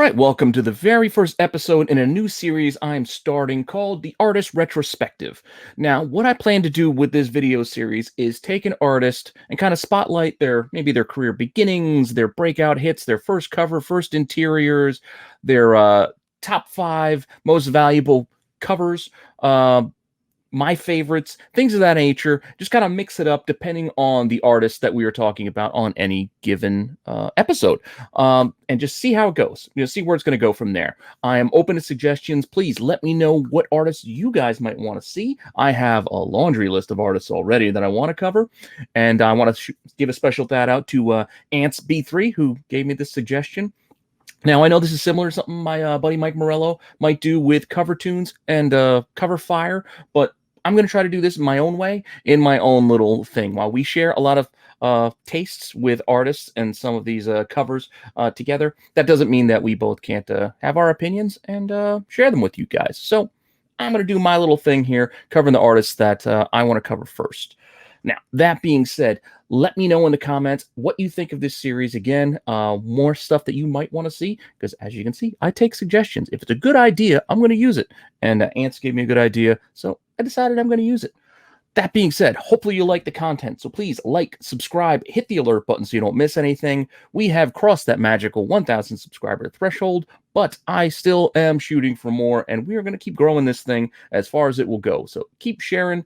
right, welcome to the very first episode in a new series I'm starting called the Artist Retrospective. Now, what I plan to do with this video series is take an artist and kind of spotlight maybe their career beginnings, their breakout hits, their first cover, first interiors, their top 5 most valuable covers, my favorites, things of that nature. Just kind of mix it up depending on the artist that we are talking about on any given episode, and just see how it goes. See where it's going to go from there. I am open to suggestions. Please let me know what artists you guys might want to see. I have a laundry list of artists already that I want to cover, and I want to give a special shout out to Ants B3 who gave me this suggestion. Now, I know this is similar to something my buddy Mike Morello might do with cover tunes and cover fire, but I'm going to try to do this in my own way, in my own little thing. While we share a lot of tastes with artists and some of these covers together, that doesn't mean that we both can't have our opinions and share them with you guys. So I'm going to do my little thing here, covering the artists that I want to cover first. Now, that being said, let me know in the comments what you think of this series. Again, more stuff that you might want to see, because as you can see, I take suggestions. If it's a good idea, I'm going to use it. And Ants gave me a good idea, so I decided I'm going to use it. That being said, hopefully you like the content, so please like, subscribe, hit the alert button so you don't miss anything. We have crossed that magical 1,000 subscriber threshold, but I still am shooting for more, and we are going to keep growing this thing as far as it will go. So keep sharing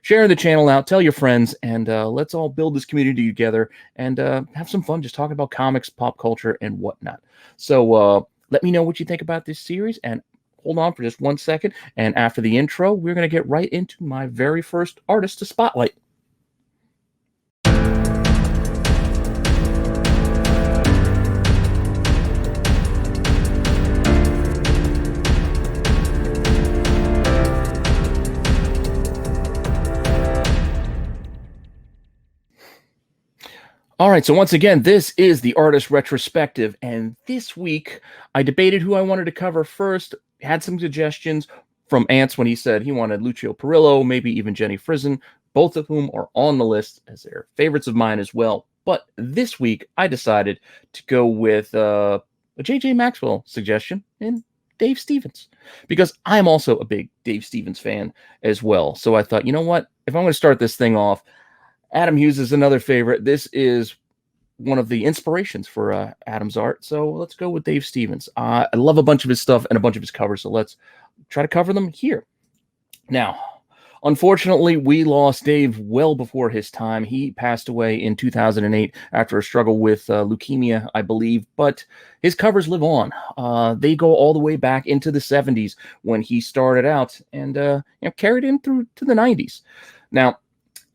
the channel out, tell your friends, and let's all build this community together and have some fun just talking about comics, pop culture, and whatnot. So let me know what you think about this series, and hold on for just 1 second. And after the intro, we're going to get right into my very first artist to spotlight. All right, so once again, this is the Artist Retrospective, and this week I debated who I wanted to cover first, had some suggestions from Ants when he said he wanted Lucio Perillo, maybe even Jenny Frison, both of whom are on the list as they're favorites of mine as well. But this week I decided to go with a J.J. Maxwell suggestion and Dave Stevens, because I'm also a big Dave Stevens fan as well. So I thought, you know what, if I'm going to start this thing off, Adam Hughes is another favorite. This is one of the inspirations for Adam's art. So let's go with Dave Stevens. I love a bunch of his stuff and a bunch of his covers. So let's try to cover them here. Now, unfortunately, we lost Dave well before his time. He passed away in 2008 after a struggle with leukemia, I believe. But his covers live on. They go all the way back into the 70s when he started out and carried in through to the 90s. Now,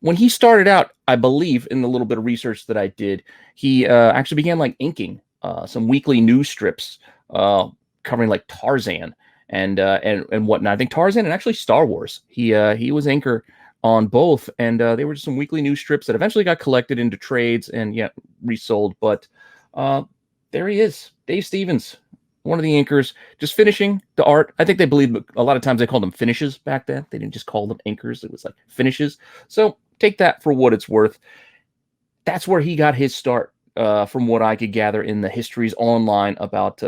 when he started out, I believe, in the little bit of research that I did, he actually began inking some weekly news strips covering Tarzan and whatnot. I think Tarzan and actually Star Wars. He was inker on both, and they were just some weekly news strips that eventually got collected into trades and resold. But there he is, Dave Stevens, one of the inkers, just finishing the art. I think they believe a lot of times they called them finishes back then. They didn't just call them inkers. It was finishes. So take that for what it's worth. That's where he got his start, from what I could gather in the histories online about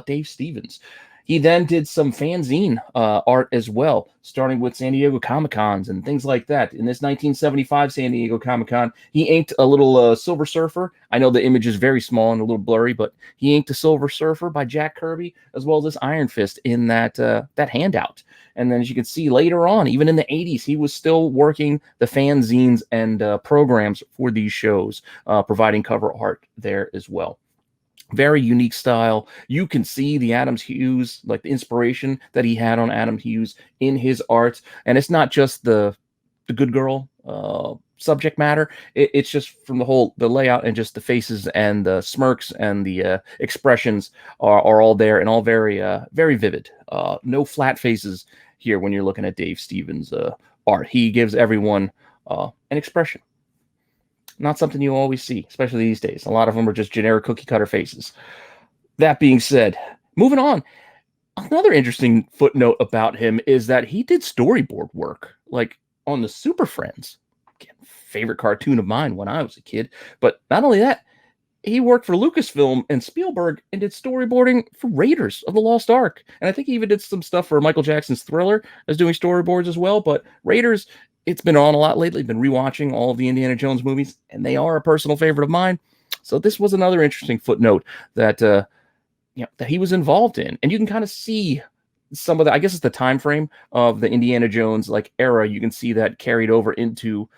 Dave Stevens. He then did some fanzine art as well, starting with San Diego Comic-Cons and things like that. In this 1975 San Diego Comic-Con, he inked a little Silver Surfer. I know the image is very small and a little blurry, but he inked a Silver Surfer by Jack Kirby, as well as this Iron Fist in that handout. And then as you can see later on, even in the 80s, he was still working the fanzines and programs for these shows, providing cover art there as well. Very unique style. You can see the Adam Hughes, the inspiration that he had on Adam Hughes in his art. And it's not just the good girl subject matter. It's just from the layout and just the faces and the smirks and the expressions are all there and all very, very vivid. No flat faces here when you're looking at Dave Stevens' art. He gives everyone an expression. Not something you always see, especially these days. A lot of them are just generic cookie cutter faces. That being said, moving on. Another interesting footnote about him is that he did storyboard work, on the Super Friends. Again, favorite cartoon of mine when I was a kid. But not only that, he worked for Lucasfilm and Spielberg and did storyboarding for Raiders of the Lost Ark. And I think he even did some stuff for Michael Jackson's Thriller as doing storyboards as well. But Raiders, it's been on a lot lately. Been rewatching all of the Indiana Jones movies, and they are a personal favorite of mine. So this was another interesting footnote that that he was involved in. And you can kind of see some of the, I guess it's the time frame of the Indiana Jones like era. You can see that carried over into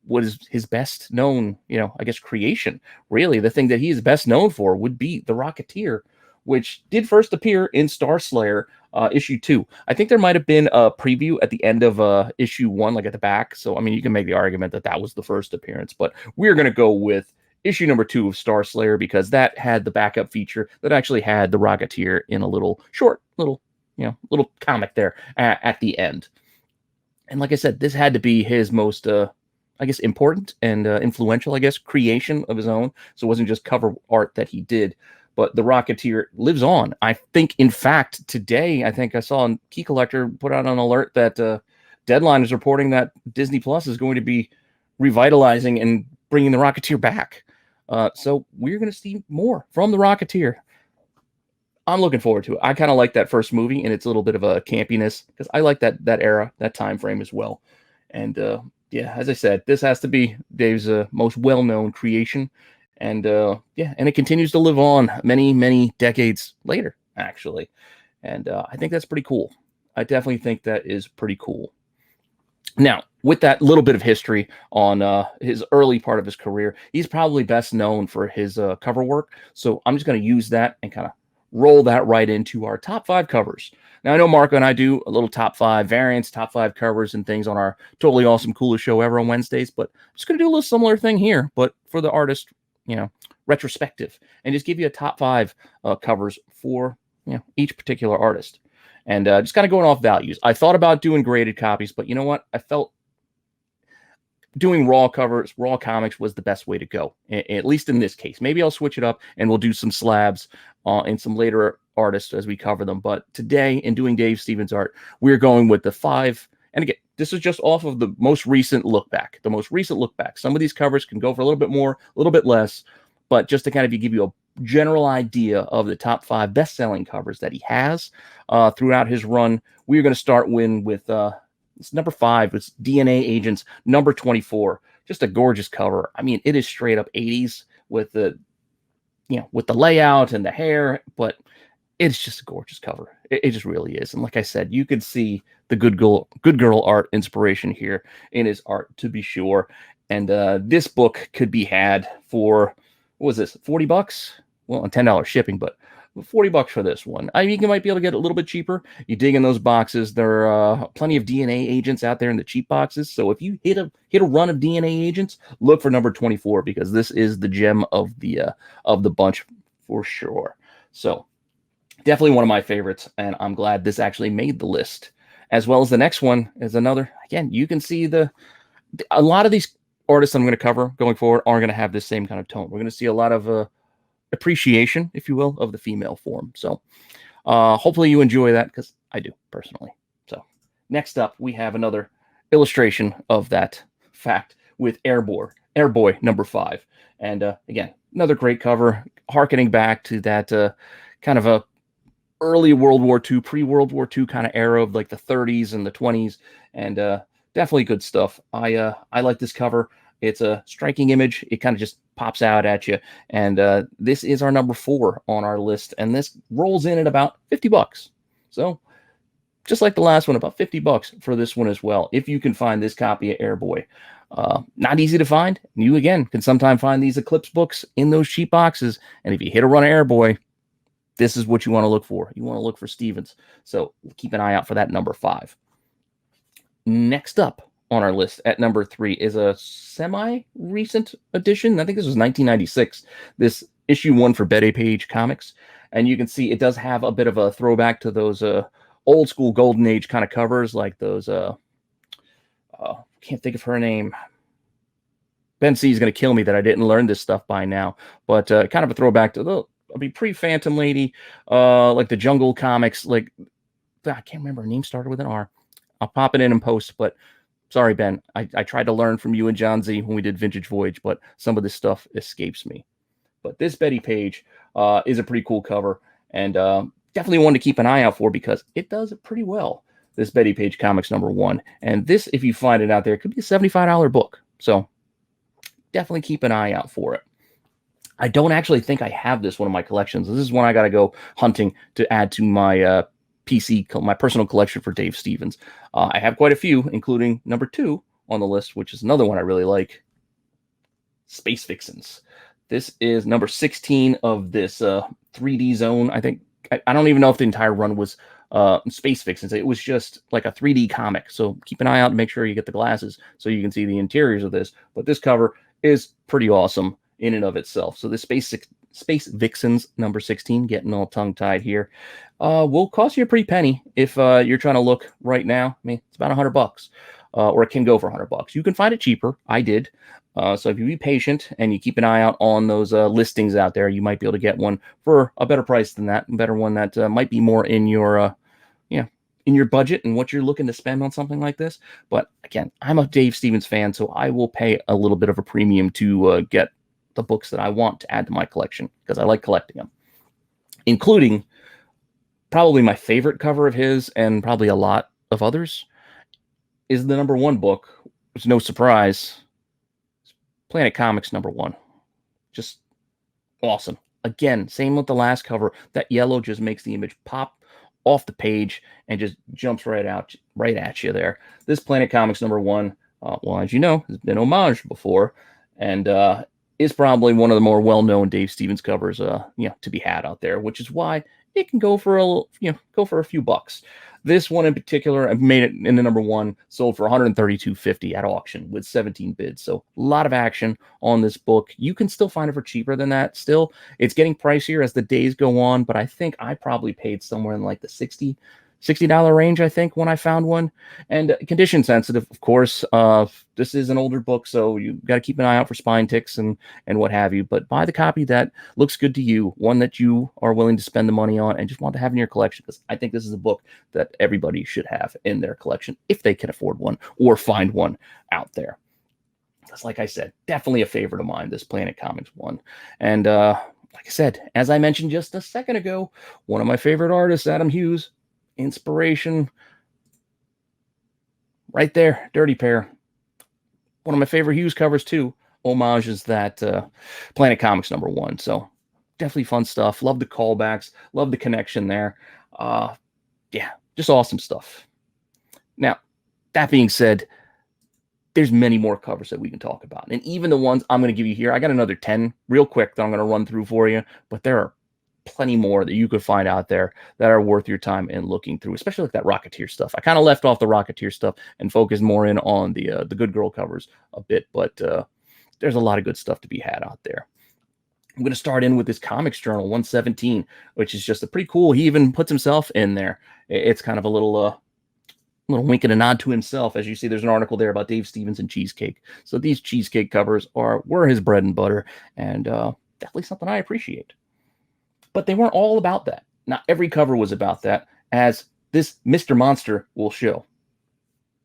what is his best known, I guess creation. Really, the thing that he is best known for would be the Rocketeer, which did first appear in Star Slayer issue 2. I think there might have been a preview at the end of issue 1, like at the back. So, I mean, you can make the argument that that was the first appearance, but we're going to go with issue number 2 of Star Slayer because that had the backup feature that actually had the Rocketeer in a little short, little comic there at the end. And like I said, this had to be his most, I guess, important and influential, I guess, creation of his own. So it wasn't just cover art that he did, but the Rocketeer lives on. I think, in fact, today, I think I saw on Key Collector put out an alert that Deadline is reporting that Disney Plus is going to be revitalizing and bringing the Rocketeer back. So we're going to see more from the Rocketeer. I'm looking forward to it. I kind of like that first movie and its little bit of a campiness because I like that era, that time frame as well. And yeah, as I said, this has to be Dave's most well-known creation. And yeah, and it continues to live on many, many decades later, actually. And I think that's pretty cool. I definitely think that is pretty cool. Now, with that little bit of history on his early part of his career, he's probably best known for his cover work. So I'm just going to use that and kind of roll that right into our top 5 covers. Now, I know Marco and I do a little top 5 variants, top 5 covers and things on our Totally Awesome Coolest Show Ever on Wednesdays, but I'm just going to do a little similar thing here, but for the artist, retrospective, and just give you a top 5 covers for each particular artist. And just kind of going off values. I thought about doing graded copies, but you know what? I felt doing raw covers, raw comics was the best way to go, at least in this case. Maybe I'll switch it up and we'll do some slabs and some later artists as we cover them. But today, in doing Dave Stevens art, we're going with the 5. And again, this is just off of the most recent look back. Some of these covers can go for a little bit more, a little bit less. But just to kind of give you a general idea of the top 5 best-selling covers that he has throughout his run, we're going to start with it's number 5. It's DNA Agents number 24. Just a gorgeous cover. I mean, it is straight up 80s with the layout and the hair, but it's just a gorgeous cover. It just really is. And like I said, you could see the good girl art inspiration here in his art, to be sure. And this book could be had for, what was this, $40? Well, and $10 shipping, but $40 for this one. I mean, you might be able to get it a little bit cheaper. You dig in those boxes. There are plenty of DNA Agents out there in the cheap boxes. So if you hit a run of DNA Agents, look for number 24 because this is the gem of the bunch for sure. So definitely one of my favorites, and I'm glad this actually made the list. As well as the next one is another. Again, you can see a lot of these artists I'm going to cover going forward are going to have this same kind of tone. We're going to see a lot of appreciation, if you will, of the female form. So hopefully you enjoy that because I do personally. So next up, we have another illustration of that fact with Airboy number 5. And again, another great cover, harkening back to that kind of a early World War II, pre-World War II kind of era of like the 30s and the 20s. And definitely good stuff. I like this cover. It's a striking image. It kind of just pops out at you. And this is our number 4 on our list. And this rolls in at about $50. So just like the last one, about $50 for this one as well. If you can find this copy of Airboy. Not easy to find. You, again, can sometimes find these Eclipse books in those cheap boxes. And if you hit a run of Airboy, this is what you want to look for. You want to look for Stevens. So keep an eye out for that number 5. Next up on our list at number 3 is a semi-recent edition. I think this was 1996. This issue 1 for Betty Page Comics. And you can see it does have a bit of a throwback to those old school Golden Age kind of covers, like those, can't think of her name. Ben C is going to kill me that I didn't learn this stuff by now. But kind of a throwback to pre-Phantom Lady, like the Jungle Comics. Like, I can't remember her name, started with an R. I'll pop it in post, but sorry, Ben. I tried to learn from you and John Z when we did Vintage Voyage, but some of this stuff escapes me. But this Betty Page is a pretty cool cover, and definitely one to keep an eye out for because it does it pretty well. This Betty Page Comics #1. And this, if you find it out there, could be a $75 book. So definitely keep an eye out for it. I don't actually think I have this one in my collections. This is one I got to go hunting to add to my PC, my personal collection for Dave Stevens. I have quite a few, including #2 on the list, which is another one I really like, Space Vixens. This is number 16 of this 3D zone. I think, I don't even know if the entire run was Space Vixens. It was just like a 3D comic. So keep an eye out and make sure you get the glasses so you can see the interiors of this. But this cover is pretty awesome in and of itself. So the Space Vixens #16, getting all tongue-tied here, will cost you a pretty penny if you're trying to look right now. I mean, it's about $100, or it can go for $100. You can find it cheaper. I did. So if you be patient and you keep an eye out on those listings out there, you might be able to get one for a better price than that, a better one that might be more in your in your budget and what you're looking to spend on something like this. But again, I'm a Dave Stevens fan, so I will pay a little bit of a premium to get the books that I want to add to my collection because I like collecting them, including probably my favorite cover of his and probably a lot of others is the #1 book, which is no surprise, Planet Comics #1. Just awesome. Again, same with the last cover. That yellow just makes the image pop off the page and just jumps right at you there. This Planet Comics #1, well, as you know, has been homaged before, and is probably one of the more well-known Dave Stevens covers, to be had out there, which is why it can go for a few bucks. This one in particular, I've made it in the #1, sold for $132.50 at auction with 17 bids. So a lot of action on this book. You can still find it for cheaper than that. Still, it's getting pricier as the days go on, but I think I probably paid somewhere in like the $60 range, I think, when I found one. And condition sensitive, of course. This is an older book, so you got to keep an eye out for spine ticks and what have you. But buy the copy that looks good to you, one that you are willing to spend the money on and just want to have in your collection, because I think this is a book that everybody should have in their collection if they can afford one or find one out there. Because like I said, definitely a favorite of mine, this Planet Comics one. And like I said, as I mentioned just a second ago, one of my favorite artists, Adam Hughes, inspiration right there, Dirty Pair. One of my favorite Hughes covers too, homages that Planet Comics #1. So definitely fun stuff. Love the callbacks, love the connection there. Yeah, just awesome stuff. Now, that being said, there's many more covers that we can talk about, and even the ones I'm going to give you here, I got another 10 real quick that I'm going to run through for you, but there are plenty more that you could find out there that are worth your time in looking through, especially like that Rocketeer stuff. I kind of left off the Rocketeer stuff and focused more in on the Good Girl covers a bit, but there's a lot of good stuff to be had out there. I'm going to start in with this Comics Journal 117, which is just a pretty cool. He even puts himself in there. It's kind of a little wink and a nod to himself. As you see, there's an article there about Dave Stevens and cheesecake. So these cheesecake covers were his bread and butter, and definitely something I appreciate. But they weren't all about that. Not every cover was about that, as this Mr. Monster will show.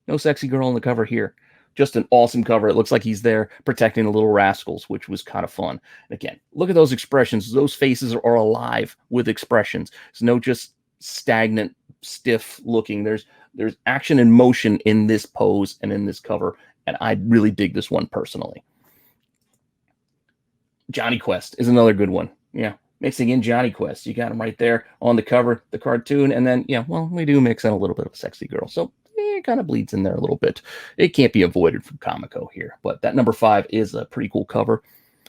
No sexy girl on the cover here. Just an awesome cover. It looks like he's there protecting the little rascals, which was kind of fun. And again, look at those expressions. Those faces are alive with expressions. It's no just stagnant, stiff looking. There's action and motion in this pose and in this cover, and I really dig this one personally. Johnny Quest is another good one. Yeah. Mixing in Johnny Quest. You got him right there on the cover, the cartoon, and then, we do mix in a little bit of a sexy girl. So it kind of bleeds in there a little bit. It can't be avoided from Comico here, but that #5 is a pretty cool cover.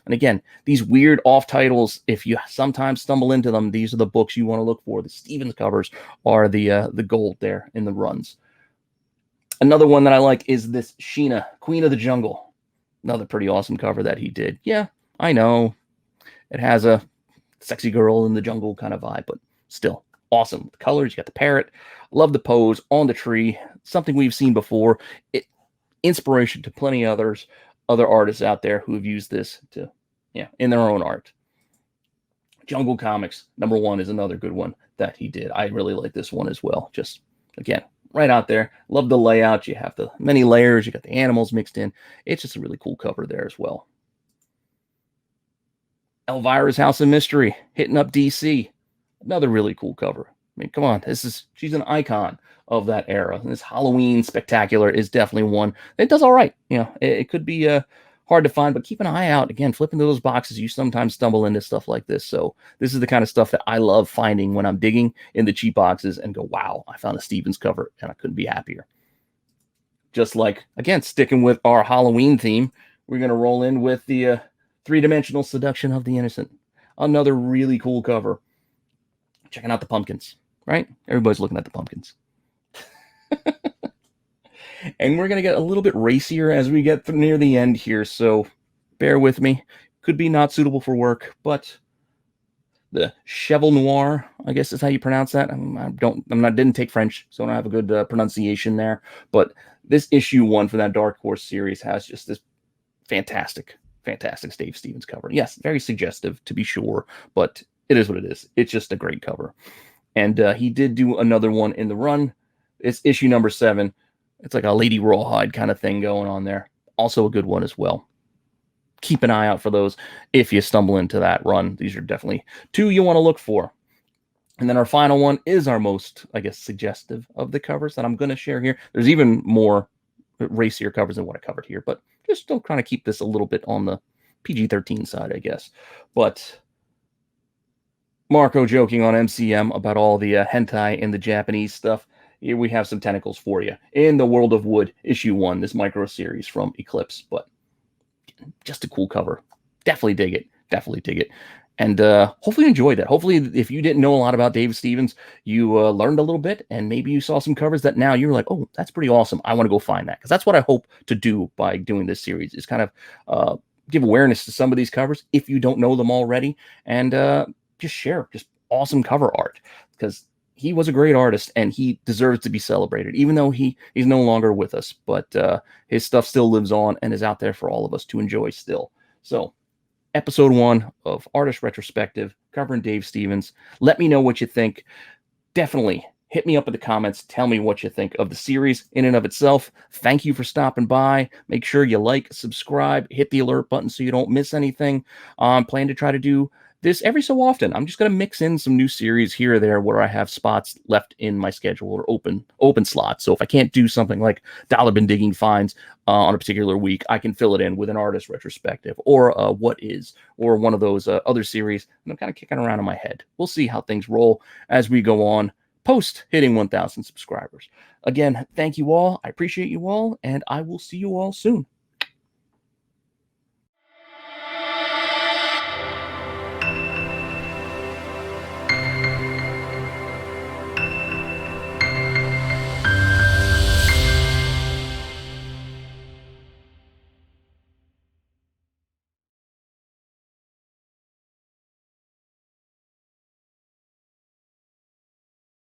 And again, these weird off titles, if you sometimes stumble into them, these are the books you want to look for. The Stevens covers are the gold there in the runs. Another one that I like is this Sheena, Queen of the Jungle. Another pretty awesome cover that he did. Yeah, I know. It has a sexy girl in the jungle kind of vibe, but still awesome. The colors, you got the parrot. Love the pose on the tree. Something we've seen before. Inspiration to plenty of other artists out there who have used this to, in their own art. Jungle Comics #1 is another good one that he did. I really like this one as well. Just, again, right out there. Love the layout. You have the many layers. You got the animals mixed in. It's just a really cool cover there as well. Elvira's House of Mystery, hitting up DC. Another really cool cover. I mean, come on, she's an icon of that era. This Halloween Spectacular is definitely one. It does all right. It could be hard to find, but keep an eye out. Again, flipping through those boxes, you sometimes stumble into stuff like this. So this is the kind of stuff that I love finding when I'm digging in the cheap boxes and go, wow, I found a Stevens cover and I couldn't be happier. Just like, again, sticking with our Halloween theme, we're going to roll in with the Three-Dimensional Seduction of the Innocent. Another really cool cover. Checking out the pumpkins, right? Everybody's looking at the pumpkins. And we're going to get a little bit racier as we get near the end here, so bear with me. Could be not suitable for work, but the Cheval Noir, I guess is how you pronounce that. Didn't take French, so I don't have a good pronunciation there. But this issue 1 for that Dark Horse series has just this fantastic Dave Stevens cover. Yes, very suggestive to be sure, but it is what it is. It's just a great cover. And he did do another one in the run. It's issue number 7. It's like a Lady Rawhide kind of thing going on there. Also a good one as well. Keep an eye out for those if you stumble into that run. These are definitely 2 you want to look for. And then our final one is our most, I guess, suggestive of the covers that I'm going to share here. There's even more racier covers than what I covered here, but just still trying to keep this a little bit on the PG-13 side, I guess. But Marco joking on MCM about all the hentai and the Japanese stuff. Here we have some tentacles for you in the World of Wood issue 1, this micro series from Eclipse. But just a cool cover. Definitely dig it. Definitely dig it. And hopefully you enjoyed that. Hopefully, if you didn't know a lot about Dave Stevens, you learned a little bit, and maybe you saw some covers that now you're like, oh, that's pretty awesome. I want to go find that. Because that's what I hope to do by doing this series, is kind of give awareness to some of these covers if you don't know them already, and just share just awesome cover art. Because he was a great artist, and he deserves to be celebrated, even though he's no longer with us. But his stuff still lives on and is out there for all of us to enjoy still. So, episode 1 of Artist Retrospective, covering Dave Stevens. Let me know what you think. Definitely hit me up in the comments. Tell me what you think of the series in and of itself. Thank you for stopping by. Make sure you like, subscribe, hit the alert button so you don't miss anything. I plan to try to do this every so often. I'm just going to mix in some new series here or there where I have spots left in my schedule, or open slots. So if I can't do something like Dollar Bin Digging Finds on a particular week, I can fill it in with an artist retrospective, or What Is, or one of those other series. And I'm kind of kicking around in my head. We'll see how things roll as we go on post hitting 1,000 subscribers. Again, thank you all. I appreciate you all, and I will see you all soon.